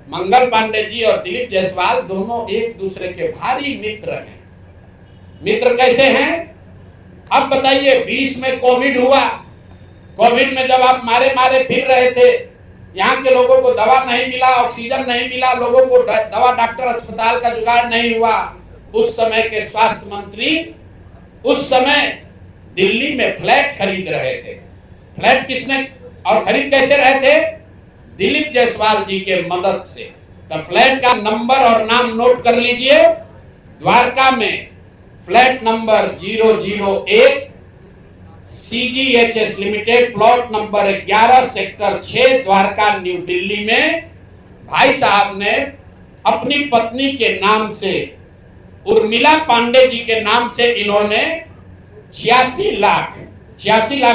मंगल पांडे जी और दिलीप जायसवाल दोनों एक दूसरे के भारी मित्र हैं। मित्र कैसे हैं? अब बताइए, 20 में कोविड हुआ। कोविड में जब आप मारे मारे फिर रहे थे, यहाँ के लोगों को दवा नहीं मिला, ऑक्सीजन नहीं मिला, लोगों को दवा डॉक्टर अस्पताल का जुगाड़ नहीं हुआ, उस समय के स्वास्थ्य मंत्री उस समय दिल्ली में फ्लैट खरीद रहे थे। फ्लैट किसने और खरीद कैसे रहे थे? दिलीप जायसवाल जी के मदद से। तो फ्लैट का नंबर और नाम नोट कर लीजिए। द्वारका में flat number 001 CGHS limited, plot number 11 sector 6 Dwarka new Delhi में भाई साहब ने अपनी पत्नी के नाम से, उर्मिला पांडे जी के नाम से, इन्होंने 86 लाख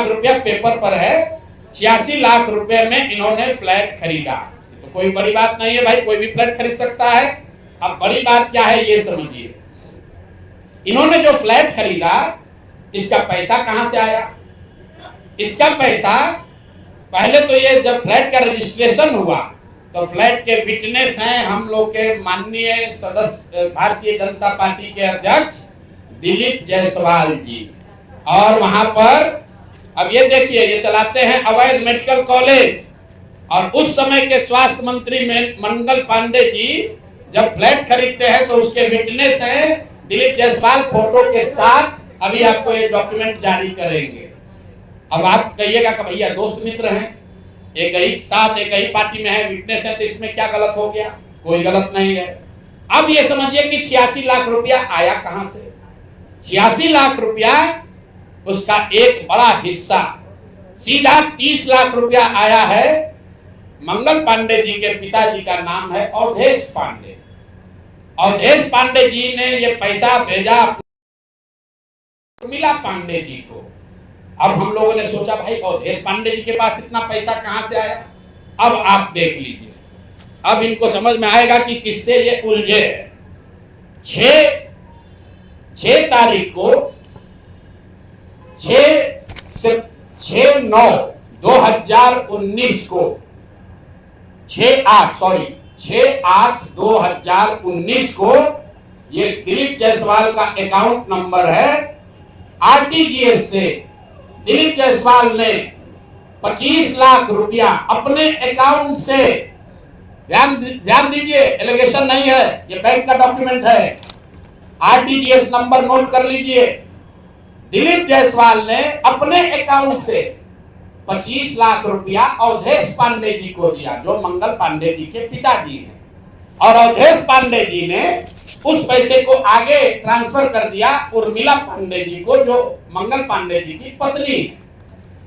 रुपया पेपर पर है, 86 लाख रुपए में इन्होंने फ्लैट खरीदा। तो कोई बड़ी बात नहीं है भाई, कोई भी फ्लैट खरीद सकता है। अब बड़ी बात क्या है ये समझिए। इन्होंने जो फ्लैट खरीदा, इसका पैसा कहां से आया? इसका पैसा पहले तो ये जब फ्लैट का रजिस्ट्रेशन हुआ तो फ्लैट के विटनेस हैं हम लोग के माननीय सदस्य भारतीय जनता पार्टी के अध्यक्ष दिलीप जायसवाल जी। और वहां पर अब ये देखिए, ये चलाते हैं अवैध मेडिकल कॉलेज। और उस समय के स्वास्थ्य मंत्री में मंगल पांडे जी जब फ्लैट खरीदते हैं तो उसके विटनेस हैं दिलीप जायसवाल फोटो के साथ। अभी आपको ये डॉक्यूमेंट जारी करेंगे। अब आप कहिएगा कि भैया दोस्त मित्र हैं, एक ही साथ एक ही पार्टी में है, विटनेस है, तो इसमें क्या गलत हो गया? कोई गलत नहीं है। अब ये समझिए कि 86 लाख रुपया आया कहां से? 86 लाख रुपया उसका एक बड़ा हिस्सा सीधा 30 लाख रुपया आया है। मंगल पांडे जी के पिताजी का नाम है अवधेश पांडे। अवधेश पांडे जी ने ये पैसा भेजा उर्मिला पांडे जी को। अब हम लोगों ने सोचा भाई अवधेश पांडे जी के पास इतना पैसा कहां से आया? अब आप देख लीजिए, अब इनको समझ में आएगा कि किससे ये उलझे। 6 तारीख को 6/9/2019 को 6/8/2019 को ये दिलीप जायसवाल का अकाउंट नंबर है। आरटीजीएस से दिलीप जायसवाल ने 25 लाख रुपया अपने अकाउंट से, ध्यान दीजिए, एलिगेशन नहीं है, ये बैंक का डॉक्यूमेंट है। आरटीजीएस नंबर नोट कर लीजिए। दिलीप जायसवाल ने अपने अकाउंट से 25 लाख रुपया अवधेश पांडे जी को दिया, जो मंगल पांडे जी के पिताजी हैं। और अवधेश पांडे जी ने उस पैसे को आगे ट्रांसफर कर दिया उर्मिला पांडे जी को, जो मंगल पांडे जी की पत्नी है।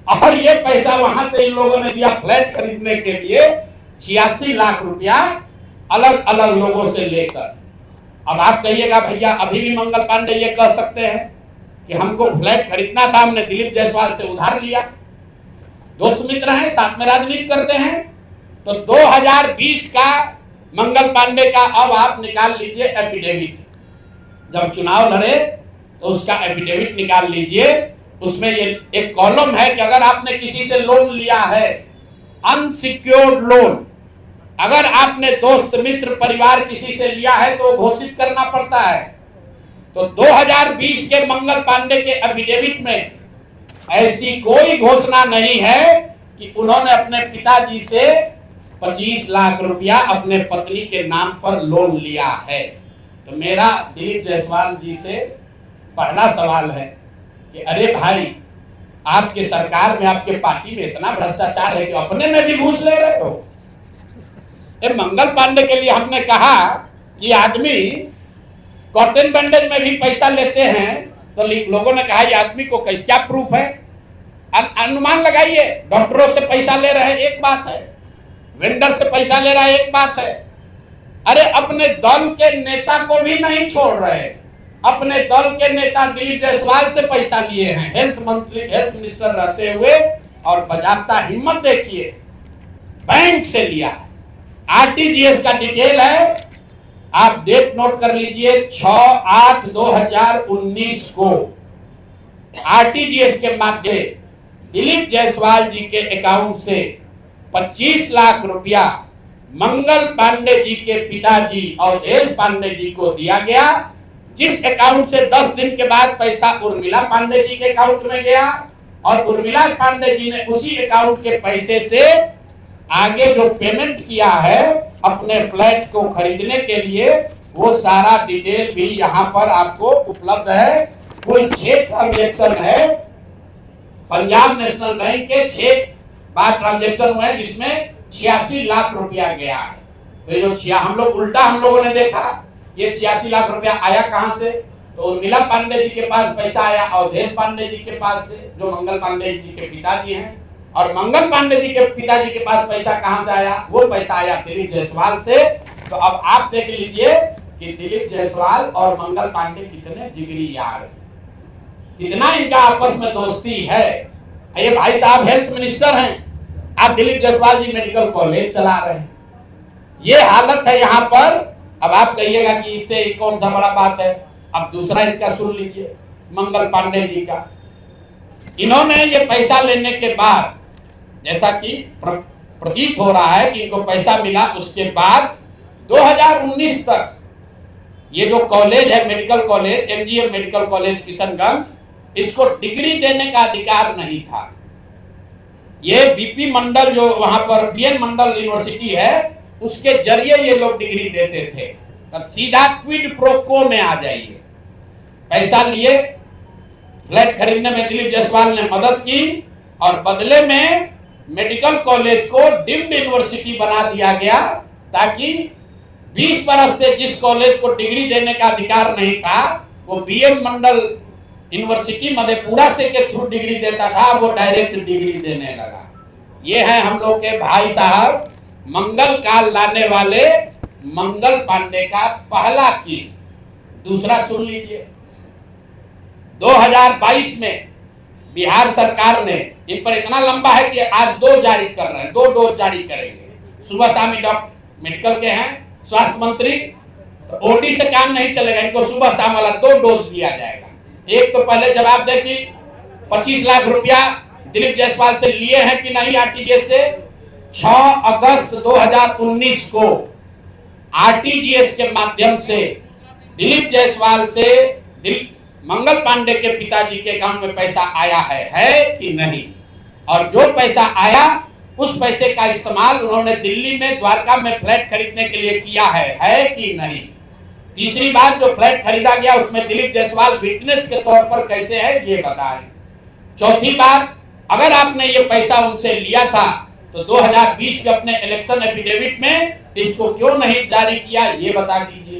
और ये पैसा वहां से इन लोगों ने दिया फ्लैट खरीदने के लिए, 86 लाख रुपया अलग अलग लोगों से लेकर। अब आप कहिएगा भैया अभी भी मंगल पांडे ये कह सकते हैं कि हमको फ्लैट खरीदना था, हमने दिलीप जायसवाल से उधार लिया। दोस्त मित्र हैं, साथ में राजनीति करते हैं। तो 2020 का मंगल पांडे का अब आप निकाल लीजिए एफिडेविट। जब चुनाव लड़े तो उसका एफिडेविट निकाल लीजिए। उसमें ये एक कॉलम है कि अगर आपने किसी से लोन लिया है, अनसिक्योर्ड लोन, अगर आपने दोस्त मित्र परिवार किसी से लिया है तो घोषित करना पड़ता है। तो 2020 के मंगल पांडे के एफिडेविट में ऐसी कोई घोषणा नहीं है कि उन्होंने अपने पिताजी से 25 लाख रुपया अपने पत्नी के नाम पर लोन लिया है। तो मेरा दिलीप जायसवाल जी से पहला सवाल है कि अरे भाई, आपके सरकार में, आपके पार्टी में इतना भ्रष्टाचार है कि अपने में भी घूस ले रहे हो। मंगल पांडे के लिए हमने कहा कि आदमी कॉटन बैंडेज में भी पैसा लेते हैं, तो लोगों ने कहा ये आदमी को कैसे, क्या प्रूफ है? अनुमान लगाइए। डॉक्टरों से पैसा ले रहे हैं एक बात है, वेंडर से पैसा ले रहा है एक बात है। अरे अपने दल के नेता को भी नहीं छोड़ रहे। अपने दल के नेता दिलीप जायसवाल से पैसा लिए हैं, हेल्थ मिनिस्टर रहते हुए, और बजाता हिम्मत देखिए, बैंक से लिया है। आरटीजीएस का डिटेल है, आप डेट नोट कर लीजिए, 6/8/2019 को आरटीजीएस के माध्यम दिलीप जायसवाल जी के अकाउंट से 25 लाख रुपया मंगल पांडे जी के पिताजी अवधेश पांडे जी को दिया गया, जिस अकाउंट से 10 दिन के बाद पैसा उर्मिला पांडे जी के अकाउंट में गया और उर्मिला पांडे जी ने उसी अकाउंट के पैसे से आगे जो पेमेंट किया है अपने फ्लैट को खरीदने के लिए, वो सारा डिटेल भी यहाँ पर आपको उपलब्ध है। कोई 6 ट्रांजेक्शन है, पंजाब नेशनल बैंक के 6 बार ट्रांजेक्शन हुए जिसमें 86 लाख रुपया गया है। तो ये जो हम लोगों ने देखा ये 86 लाख रुपया आया कहां से, तो उर्मिला पांडे जी के पास पैसा आया अवधेश पांडे जी के पास से, जो मंगल पांडे जी के पिताजी हैं। और मंगल पांडे जी के पिताजी के पास पैसा कहां से आया, वो पैसा आया दिलीप जायसवाल से। तो अब आप देख लीजिए कि दिलीप जायसवाल और मंगल पांडे कितने जिगरी यार हैं, कितना इनका आपस में दोस्ती है। ये भाई साहब हेल्थ मिनिस्टर हैं, आप दिलीप जायसवाल जी मेडिकल कॉलेज चला रहे हैं। ये हालत है यहाँ पर। अब आप कहिएगा कि इससे कौन सा बड़ा बात है। अब दूसरा इनका सुन लीजिए, मंगल पांडे जी का। इन्होंने ये पैसा लेने के बाद, जैसा कि प्रतीत हो रहा है कि इनको पैसा मिला, उसके बाद 2019 तक ये जो कॉलेज है medical college, MGM medical college Kishanganj, इसको डिग्री देने का अधिकार नहीं था। ये बीपी मंडल जो वहां पर बीएन मंडल यूनिवर्सिटी है, उसके जरिए ये लोग डिग्री देते थे। तब सीधा क्विड प्रो क्वो में आ जाइए। पैसा लिए, फ्लैट खरीदने में दिलीप जायसवाल ने मदद की और बदले में मेडिकल कॉलेज को डीम्ड यूनिवर्सिटी बना दिया गया, ताकि 20 बरस से जिस कॉलेज को डिग्री देने का अधिकार नहीं था, वो बीएन मंडल यूनिवर्सिटी मधेपुरा से के थ्रू डिग्री देता था, वो डायरेक्ट डिग्री देने लगा। ये है हम लोग के भाई साहब मंगल काल लाने वाले मंगल पांडे का पहला केस। दूसरा सुन लीजिए, 2022 में बिहार सरकार ने, इन पर इतना लंबा है कि आज 2 जारी कर रहे हैं, 2 डोज जारी करेंगे। सुबह शाम डॉक्टर मेडिकल के हैं स्वास्थ्य मंत्री, तो ओडी से काम नहीं चलेगा, इनको सुबह शाम वाला 2 डोज दिया जाएगा। एक तो पहले जवाब दे कि 25 लाख रुपया दिलीप जायसवाल से लिए हैं कि नहीं आरटीजीएस से। 6 अगस्त 2019 को आरटीजीएस के माध्यम से दिलीप जायसवाल से मंगल पांडे के पिताजी के अकाउंट में पैसा आया है कि नहीं, और जो पैसा आया उस पैसे का इस्तेमाल उन्होंने दिल्ली में द्वारका में फ्लैट खरीदने के लिए किया है कि नहीं। तीसरी बात, जो फ्लैट खरीदा गया उसमें दिलीप जायसवाल विटनेस के तौर पर कैसे है ये बताएं। चौथी बात, अगर आपने ये पैसा उनसे लिया था तो 2020 के अपने इलेक्शन एफिडेविट में इसको क्यों नहीं जारी किया, ये बता दीजिए।